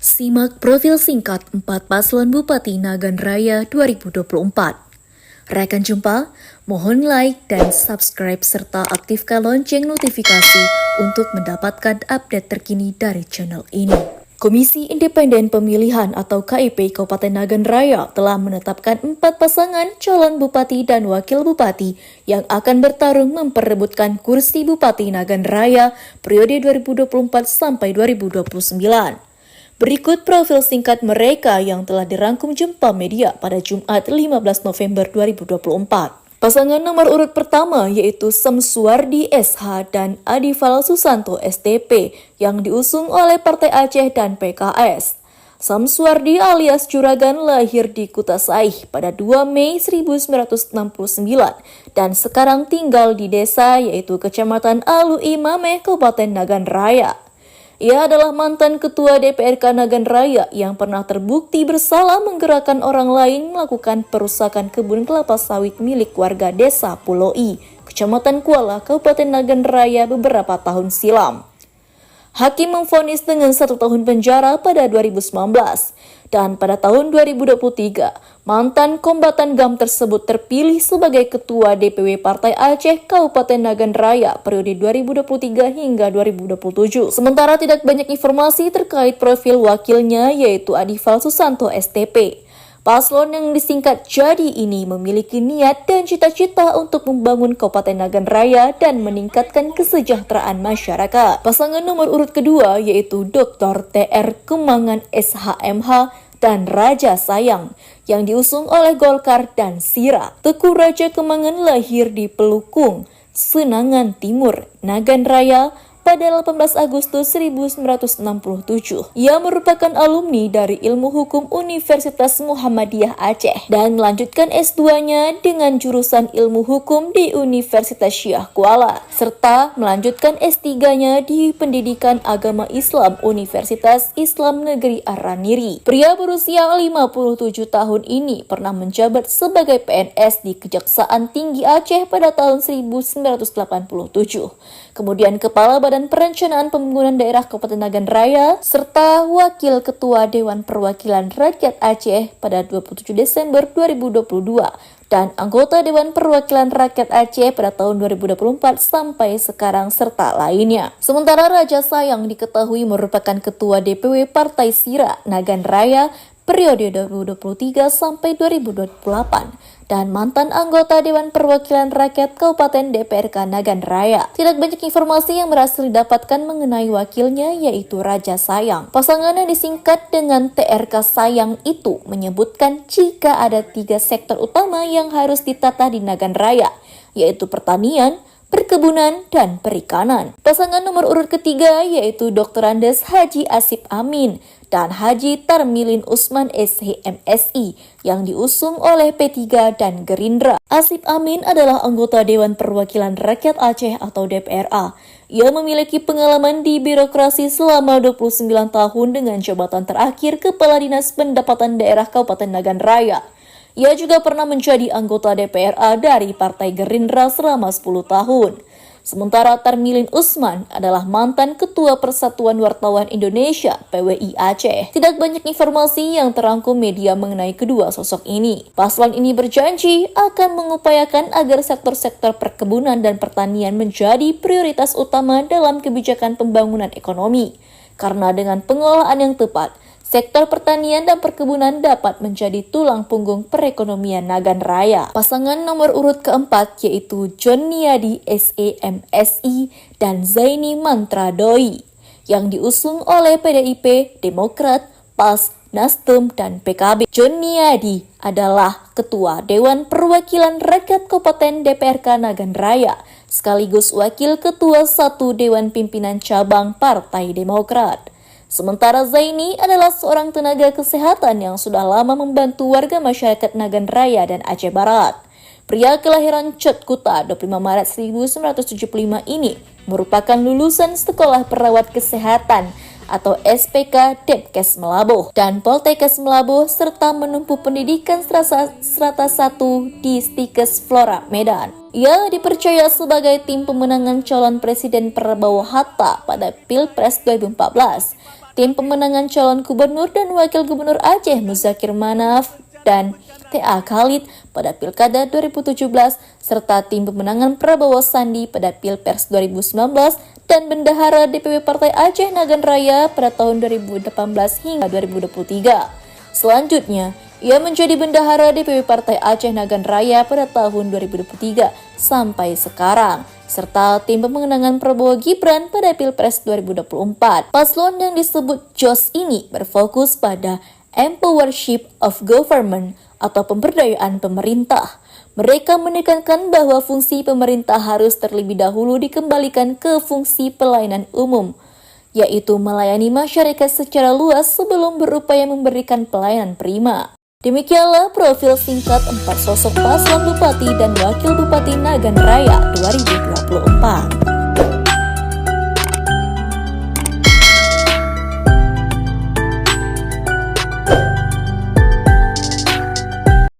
Simak profil singkat 4 paslon Bupati Nagan Raya 2024. Rekan jumpa, mohon like dan subscribe serta aktifkan lonceng notifikasi untuk mendapatkan update terkini dari channel ini. Komisi Independen Pemilihan atau KIP Kabupaten Nagan Raya telah menetapkan 4 pasangan calon bupati dan wakil bupati yang akan bertarung memperebutkan kursi Bupati Nagan Raya periode 2024 sampai 2029. Berikut profil singkat mereka yang telah dirangkum Jempa Media pada Jumat 15 November 2024. Pasangan nomor urut pertama yaitu Samsuardi SH dan Adifal Susanto STP yang diusung oleh Partai Aceh dan PKS. Samsuardi alias Juragan lahir di Kutasai pada 2 Mei 1969 dan sekarang tinggal di desa yaitu Kecamatan Alu Imameh, Kabupaten Nagan Raya. Ia adalah mantan ketua DPRK Nagan Raya yang pernah terbukti bersalah menggerakkan orang lain melakukan perusakan kebun kelapa sawit milik warga desa Pulau I, Kecamatan Kuala, Kabupaten Nagan Raya beberapa tahun silam. Hakim memvonis dengan 1 tahun penjara pada 2019 dan pada tahun 2023 mantan kombatan GAM tersebut terpilih sebagai Ketua DPW Partai Aceh Kabupaten Nagan Raya periode 2023 hingga 2027. Sementara tidak banyak informasi terkait profil wakilnya yaitu Adifal Susanto STP. Paslon yang disingkat Jadi ini memiliki niat dan cita-cita untuk membangun Kabupaten Nagan Raya dan meningkatkan kesejahteraan masyarakat. Pasangan nomor urut kedua yaitu Dr. TR Kemangan SHMH dan Raja Sayang yang diusung oleh Golkar dan Sira. Teguh Raja Kemangan lahir di Pelukung, Senangan Timur, Nagan Raya pada 18 Agustus 1967. Ia merupakan alumni dari Ilmu Hukum Universitas Muhammadiyah Aceh dan melanjutkan S2-nya dengan jurusan Ilmu Hukum di Universitas Syiah Kuala, serta melanjutkan S3-nya di Pendidikan Agama Islam Universitas Islam Negeri Araniri. Pria berusia 57 tahun ini pernah menjabat sebagai PNS di Kejaksaan Tinggi Aceh pada tahun 1987. Kemudian Kepala Badan Perencanaan Pembangunan Daerah Kabupaten Nagan Raya, serta Wakil Ketua Dewan Perwakilan Rakyat Aceh pada 27 Desember 2022, dan anggota Dewan Perwakilan Rakyat Aceh pada tahun 2024 sampai sekarang serta lainnya. Sementara Raja Sayang diketahui merupakan Ketua DPW Partai Sira Nagan Raya periode 2023 sampai 2028 dan mantan anggota Dewan Perwakilan Rakyat Kabupaten DPRK Nagan Raya. Tidak banyak informasi yang berhasil didapatkan mengenai wakilnya yaitu Raja Sayang. Pasangan yang disingkat dengan TRK Sayang itu menyebutkan jika ada 3 sektor utama yang harus ditata di Nagan Raya, yaitu pertanian, perkebunan, dan perikanan. Pasangan nomor urut ketiga yaitu Dr. Andes Haji Asip Amin dan Haji Tarmilin Usman SHMSI yang diusung oleh P3 dan Gerindra. Asip Amin adalah anggota Dewan Perwakilan Rakyat Aceh atau DPRA. Ia memiliki pengalaman di birokrasi selama 29 tahun dengan jabatan terakhir Kepala Dinas Pendapatan Daerah Kabupaten Nagan Raya. Ia juga pernah menjadi anggota DPRA dari Partai Gerindra selama 10 tahun. Sementara Tarmilin Usman adalah mantan Ketua Persatuan Wartawan Indonesia PWI Aceh. Tidak banyak informasi yang terangkum media mengenai kedua sosok ini. Paslon ini berjanji akan mengupayakan agar sektor-sektor perkebunan dan pertanian menjadi prioritas utama dalam kebijakan pembangunan ekonomi. Karena dengan pengelolaan yang tepat, sektor pertanian dan perkebunan dapat menjadi tulang punggung perekonomian Nagan Raya. Pasangan nomor urut keempat yaitu John Niadi SEMSI dan Zaini Mantra Doi yang diusung oleh PDIP, Demokrat, PAS, Nasdem, dan PKB. John Niadi adalah Ketua Dewan Perwakilan Rakyat Kabupaten DPRK Nagan Raya, sekaligus Wakil Ketua 1 Dewan Pimpinan Cabang Partai Demokrat. Sementara Zaini adalah seorang tenaga kesehatan yang sudah lama membantu warga masyarakat Nagan Raya dan Aceh Barat. Pria kelahiran Cot Kuta 25 Maret 1975 ini merupakan lulusan Sekolah Perawat Kesehatan atau SPK Depkes Melabuh dan Poltekkes Melabuh serta menempuh pendidikan strata 1 di Stikes Flora Medan. Ia dipercaya sebagai tim pemenangan calon Presiden Prabowo Hatta pada Pilpres 2014. tim pemenangan calon gubernur dan wakil gubernur Aceh Muzakir Manaf dan T.A. Khalid pada Pilkada 2017, serta tim pemenangan Prabowo Sandi pada Pilpres 2019 dan bendahara DPW Partai Aceh Nagan Raya pada tahun 2018 hingga 2023. Selanjutnya, ia menjadi bendahara DPW Partai Aceh Nagan Raya pada tahun 2023 sampai sekarang, serta tim pemenangan Prabowo Gibran pada Pilpres 2024. Paslon yang disebut JOS ini berfokus pada empowership of government atau pemberdayaan pemerintah. Mereka menekankan bahwa fungsi pemerintah harus terlebih dahulu dikembalikan ke fungsi pelayanan umum, yaitu melayani masyarakat secara luas sebelum berupaya memberikan pelayanan prima. Demikianlah profil singkat 4 sosok paslon Bupati dan Wakil Bupati Nagan Raya 2024.